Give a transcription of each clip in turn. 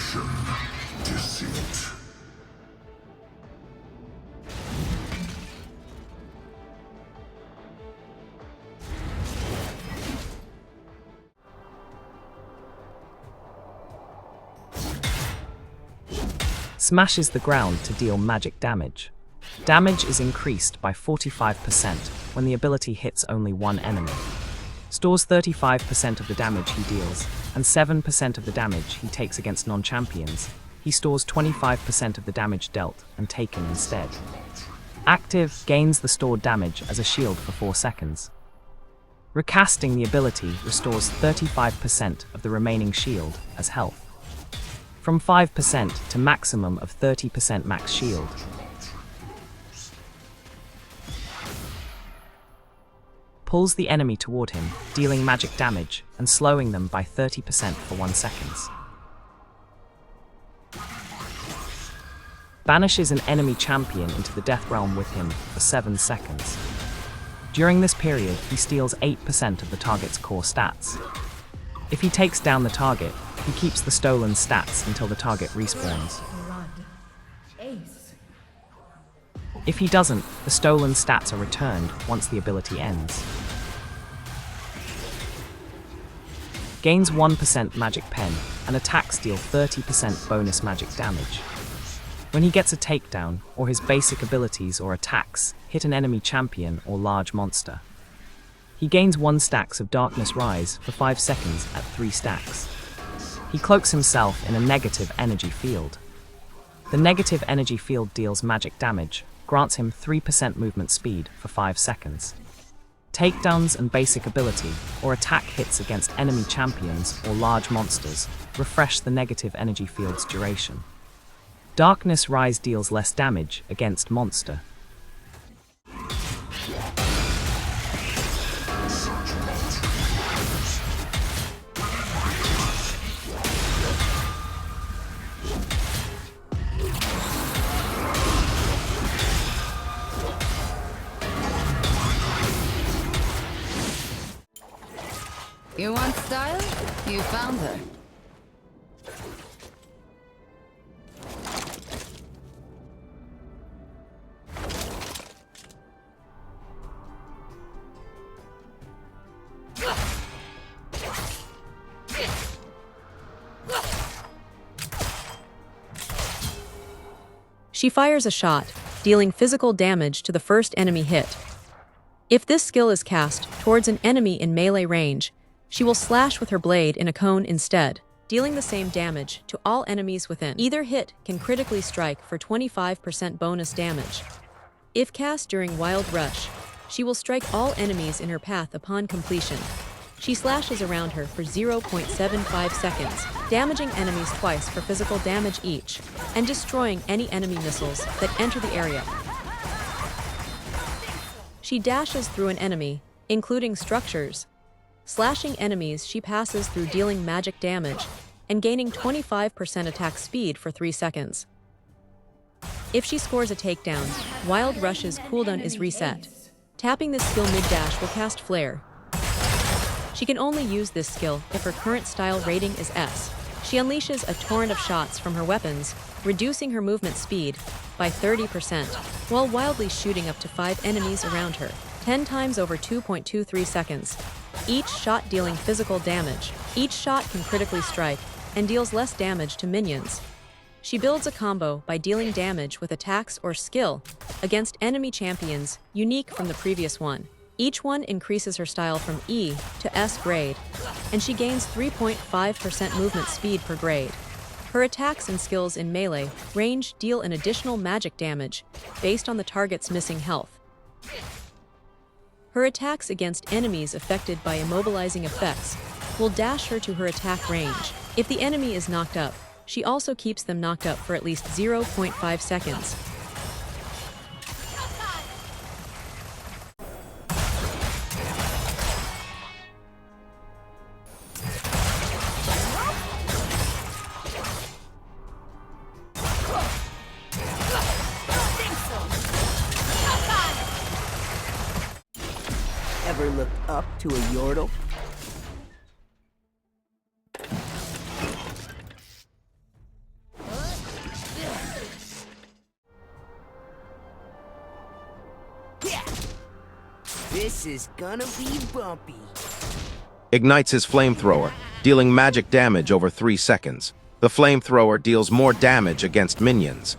Deceit. Smashes the ground to deal magic damage. Damage is increased by 45% when the ability hits only one enemy. Stores 35% of the damage he deals, and 7% of the damage he takes against non-champions. He stores 25% of the damage dealt and taken instead. Active gains the stored damage as a shield for 4 seconds. Recasting the ability restores 35% of the remaining shield as health. From 5% to maximum of 30% max shield. Pulls the enemy toward him, dealing magic damage and slowing them by 30% for 1 second. Banishes an enemy champion into the death realm with him for 7 seconds. During this period, he steals 8% of the target's core stats. If he takes down the target, he keeps the stolen stats until the target respawns. If he doesn't, the stolen stats are returned once the ability ends. Gains 1% magic pen, and attacks deal 30% bonus magic damage. When he gets a takedown, or his basic abilities or attacks hit an enemy champion or large monster, he gains 1 stacks of Darkness Rise for 5 seconds at 3 stacks. He cloaks himself in a negative energy field. The negative energy field deals magic damage, grants him 3% movement speed for 5 seconds. Takedowns and basic ability or attack hits against enemy champions or large monsters refresh the negative energy field's duration. Darkness Rise deals less damage against monster. You want style? You found her. She fires a shot, dealing physical damage to the first enemy hit. If this skill is cast towards an enemy in melee range, she will slash with her blade in a cone instead, dealing the same damage to all enemies within. Either hit can critically strike for 25% bonus damage. If cast during Wild Rush, she will strike all enemies in her path upon completion. She slashes around her for 0.75 seconds, damaging enemies twice for physical damage each, and destroying any enemy missiles that enter the area. She dashes through an enemy, including structures. Slashing enemies she passes through dealing magic damage and gaining 25% attack speed for 3 seconds. If she scores a takedown, Wild Rush's cooldown is reset. Tapping this skill mid-dash will cast Flare. She can only use this skill if her current style rating is S. She unleashes a torrent of shots from her weapons, reducing her movement speed by 30%, while wildly shooting up to 5 enemies around her, 10 times over 2.23 seconds. Each shot dealing physical damage. Each shot can critically strike and deals less damage to minions. She builds a combo by dealing damage with attacks or skill against enemy champions, unique from the previous one. Each one increases her style from E to S grade, and she gains 3.5% movement speed per grade. Her attacks and skills in melee range deal an additional magic damage based on the target's missing health. Her attacks against enemies affected by immobilizing effects will dash her to her attack range. If the enemy is knocked up, she also keeps them knocked up for at least 0.5 seconds. Ever looked up to a Yordle? This is gonna be bumpy. Ignites his flamethrower, dealing magic damage over 3 seconds. The flamethrower deals more damage against minions.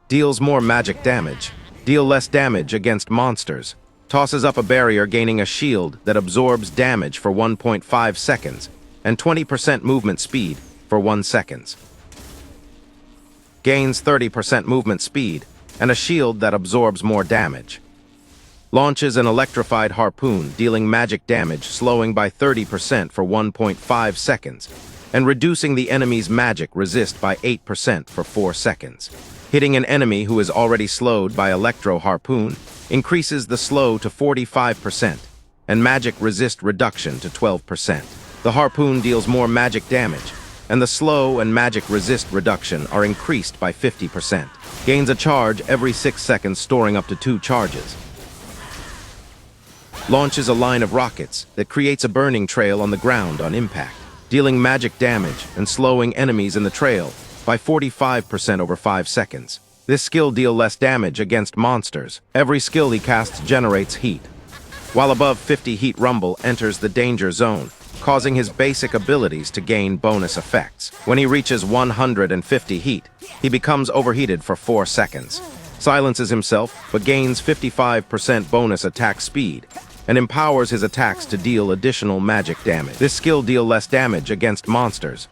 Deals more magic damage. Deal less damage against monsters. Tosses up a barrier, gaining a shield that absorbs damage for 1.5 seconds and 20% movement speed for 1 second. Gains 30% movement speed and a shield that absorbs more damage. Launches an electrified harpoon, dealing magic damage, slowing by 30% for 1.5 seconds, and reducing the enemy's magic resist by 8% for 4 seconds. Hitting an enemy who is already slowed by electro harpoon increases the slow to 45% and magic resist reduction to 12%. The harpoon deals more magic damage, and the slow and magic resist reduction are increased by 50%. Gains a charge every 6 seconds, storing up to 2 charges. Launches a line of rockets that creates a burning trail on the ground on impact, dealing magic damage and slowing enemies in the trail by 45% over 5 seconds. This skill deals less damage against monsters. Every skill he casts generates heat. While above 50 heat, Rumble enters the danger zone, causing his basic abilities to gain bonus effects. When he reaches 150 heat, he becomes overheated for 4 seconds, silences himself but gains 55% bonus attack speed, and empowers his attacks to deal additional magic damage. This skill deals less damage against monsters.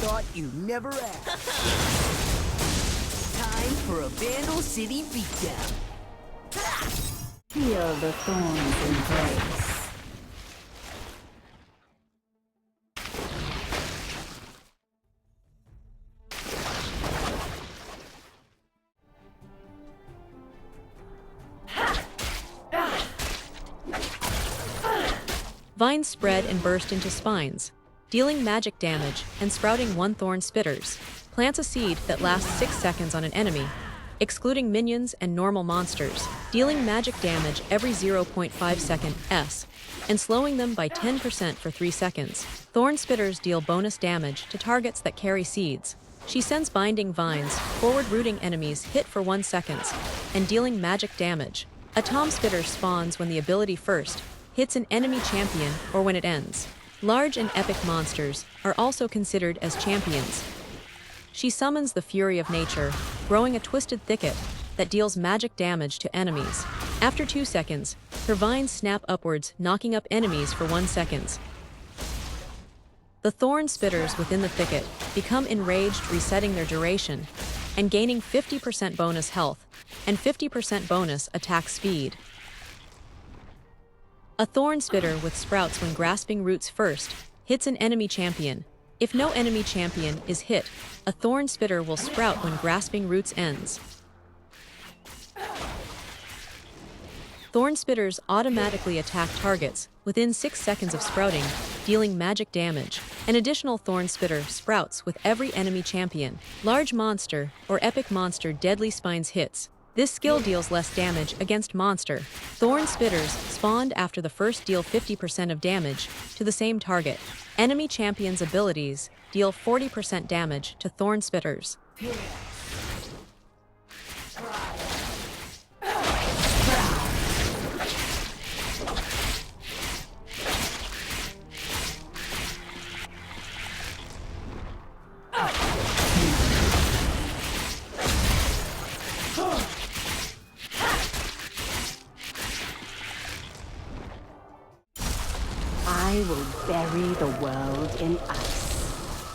Thought you'd never ask. Time for a Vandal City beatdown. Feel the thorns embrace. Vines spread and burst into spines, dealing magic damage and sprouting 1 thorn spitters. Plants a seed that lasts 6 seconds on an enemy, excluding minions and normal monsters, dealing magic damage every 0.5 seconds, and slowing them by 10% for 3 seconds. Thorn spitters deal bonus damage to targets that carry seeds. She sends binding vines, forward-rooting enemies hit for 1 second, and dealing magic damage. A tom spitter spawns when the ability first hits an enemy champion or when it ends. Large and epic monsters are also considered as champions. She summons the fury of nature, growing a twisted thicket that deals magic damage to enemies. After 2 seconds, her vines snap upwards, knocking up enemies for 1 second. The thorn spitters within the thicket become enraged, resetting their duration and gaining 50% bonus health and 50% bonus attack speed. A thorn spitter with sprouts when grasping roots first hits an enemy champion. If no enemy champion is hit, a thorn spitter will sprout when grasping roots ends. Thorn spitters automatically attack targets within 6 seconds of sprouting, dealing magic damage. An additional thorn spitter sprouts with every enemy champion. Large monster or epic monster deadly spines hits. This skill deals less damage against monster. Thorn spitters spawned after the first deal 50% of damage to the same target. Enemy champions' abilities deal 40% damage to thorn spitters. I will bury the world in ice.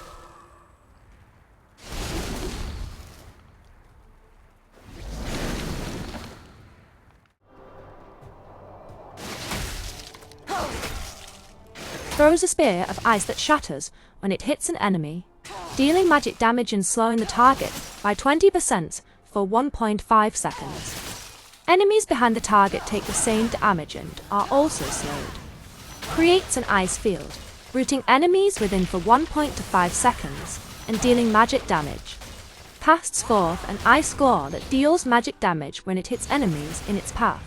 Throws a spear of ice that shatters when it hits an enemy, dealing magic damage and slowing the target by 20% for 1.5 seconds. Enemies behind the target take the same damage and are also slowed. Creates an ice field, rooting enemies within for 1.5 seconds and dealing magic damage. Casts forth an ice claw that deals magic damage when it hits enemies in its path.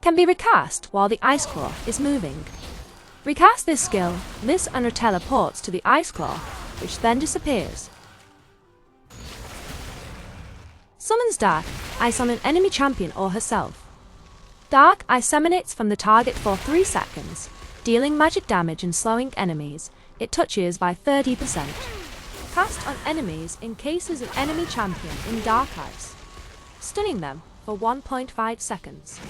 Can be recast while the ice claw is moving. Recast this skill, this and teleports to the Ice Claw, which then disappears. Summons Dark Ice on an enemy champion or herself. Dark Ice emanates from the target for 3 seconds, dealing magic damage and slowing enemies it touches by 30%. Cast on enemies encases an enemy champion in Dark Ice, stunning them for 1.5 seconds.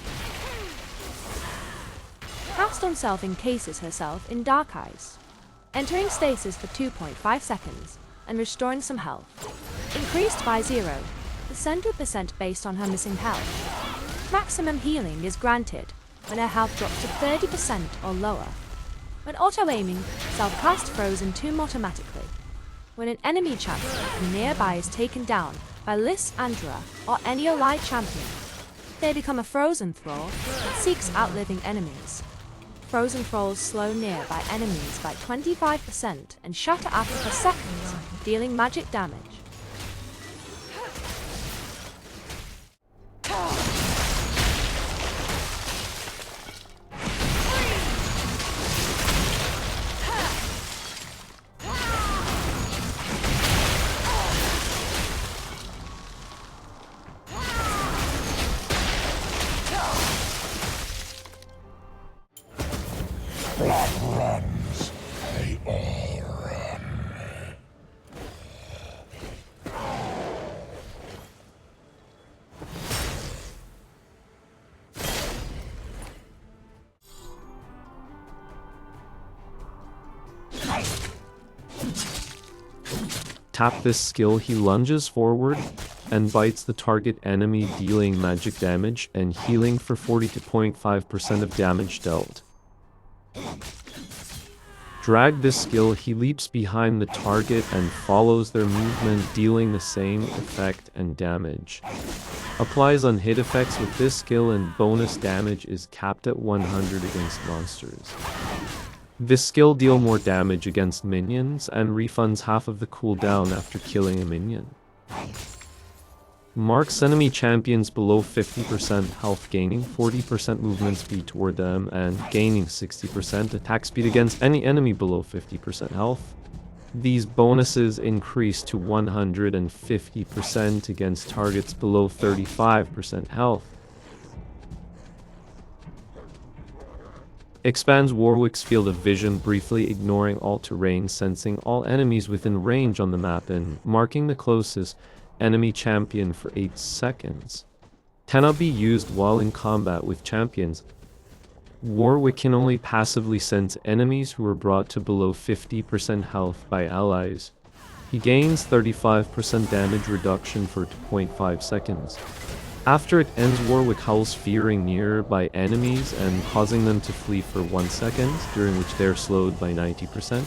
Cast on self encases herself in Dark Ice, entering stasis for 2.5 seconds and restoring some health. Increased by 0% based on her missing health. Maximum healing is granted when her health drops to 30% or lower. When auto-aiming, self-cast Frozen Tomb automatically. When an enemy champion nearby is taken down by Lys Andra or any allied champion, they become a Frozen Thrall that seeks outliving enemies. Frozen Thralls slow nearby enemies by 25% and shatter after for seconds, dealing magic damage. Tap this skill, he lunges forward and bites the target enemy, dealing magic damage and healing for 42.5% of damage dealt. Drag this skill, he leaps behind the target and follows their movement, dealing the same effect and damage. Applies unhit effects with this skill and bonus damage is capped at 100 against monsters. This skill deals more damage against minions and refunds half of the cooldown after killing a minion. Marks enemy champions below 50% health, gaining 40% movement speed toward them and gaining 60% attack speed against any enemy below 50% health. These bonuses increase to 150% against targets below 35% health. Expands Warwick's field of vision, briefly ignoring all terrain, sensing all enemies within range on the map and marking the closest enemy champion for 8 seconds. Cannot be used while in combat with champions. Warwick can only passively sense enemies who are brought to below 50% health by allies. He gains 35% damage reduction for 2.5 seconds. After it ends, Warwick howls, fearing nearby enemies and causing them to flee for 1 second, during which they are slowed by 90%.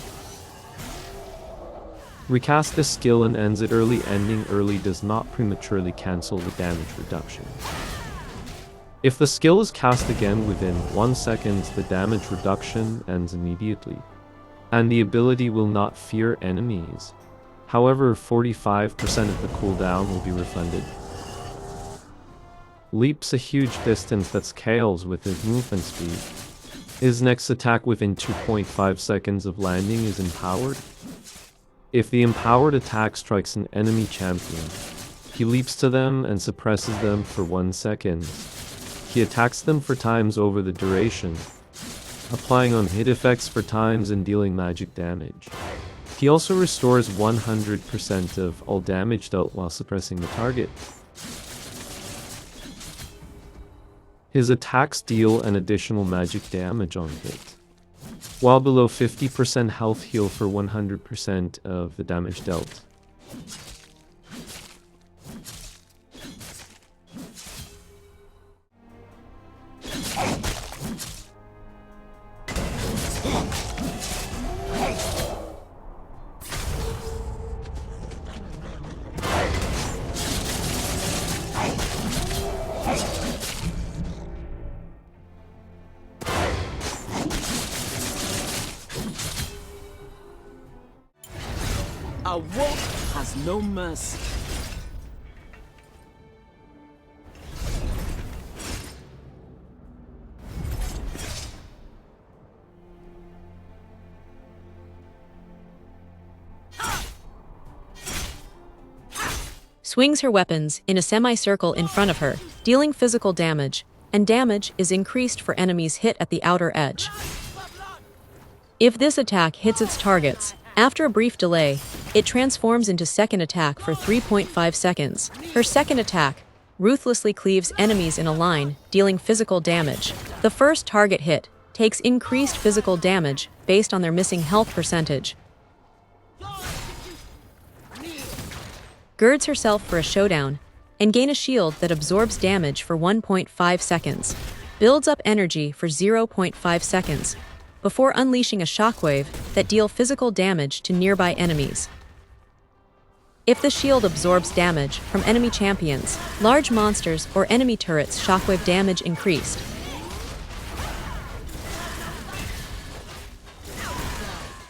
Recast this skill and ends it early. Ending early does not prematurely cancel the damage reduction. If the skill is cast again within 1 second, the damage reduction ends immediately, and the ability will not fear enemies. However, 45% of the cooldown will be refunded. Leaps a huge distance that scales with his movement speed. His next attack within 2.5 seconds of landing is empowered. If the empowered attack strikes an enemy champion, he leaps to them and suppresses them for 1 second. He attacks them for times over the duration, applying unhit effects for times and dealing magic damage. He also restores 100% of all damage dealt while suppressing the target. His attacks deal an additional magic damage on hit, while below 50% health, heal for 100% of the damage dealt. A wolf has no mercy. swings her weapons in a semicircle in front of her, dealing physical damage, and damage is increased for enemies hit at the outer edge. If this attack hits its targets, after a brief delay, it transforms into second attack for 3.5 seconds. Her second attack ruthlessly cleaves enemies in a line, dealing physical damage. The first target hit takes increased physical damage based on their missing health percentage. Girds herself for a showdown, and gain a shield that absorbs damage for 1.5 seconds, builds up energy for 0.5 seconds, before unleashing a shockwave that deal physical damage to nearby enemies. If the shield absorbs damage from enemy champions, large monsters, or enemy turrets, shockwave damage increased.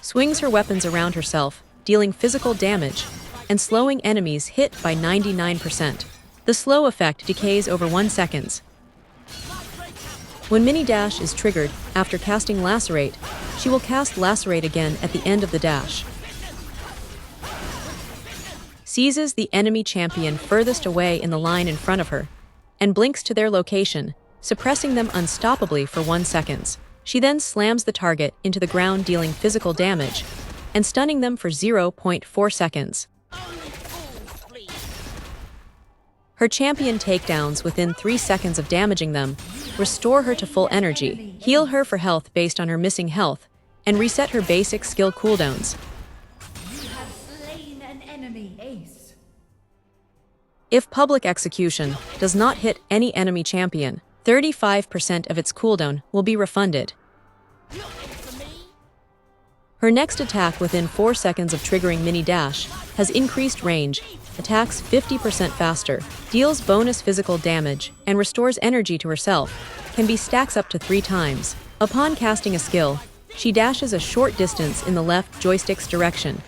Swings her weapons around herself, dealing physical damage, and slowing enemies hit by 99%. The slow effect decays over 1 second. When Mini Dash is triggered after casting Lacerate, she will cast Lacerate again at the end of the dash. Seizes the enemy champion furthest away in the line in front of her, and blinks to their location, suppressing them unstoppably for 1 second. She then slams the target into the ground, dealing physical damage, and stunning them for 0.4 seconds. Her champion takedowns within 3 seconds of damaging them, restore her to full energy, heal her for health based on her missing health, and reset her basic skill cooldowns. If Public Execution does not hit any enemy champion, 35% of its cooldown will be refunded. Her next attack within 4 seconds of triggering Mini Dash has increased range, attacks 50% faster, deals bonus physical damage, and restores energy to herself, can be stacks up to 3 times. Upon casting a skill, she dashes a short distance in the left joystick's direction,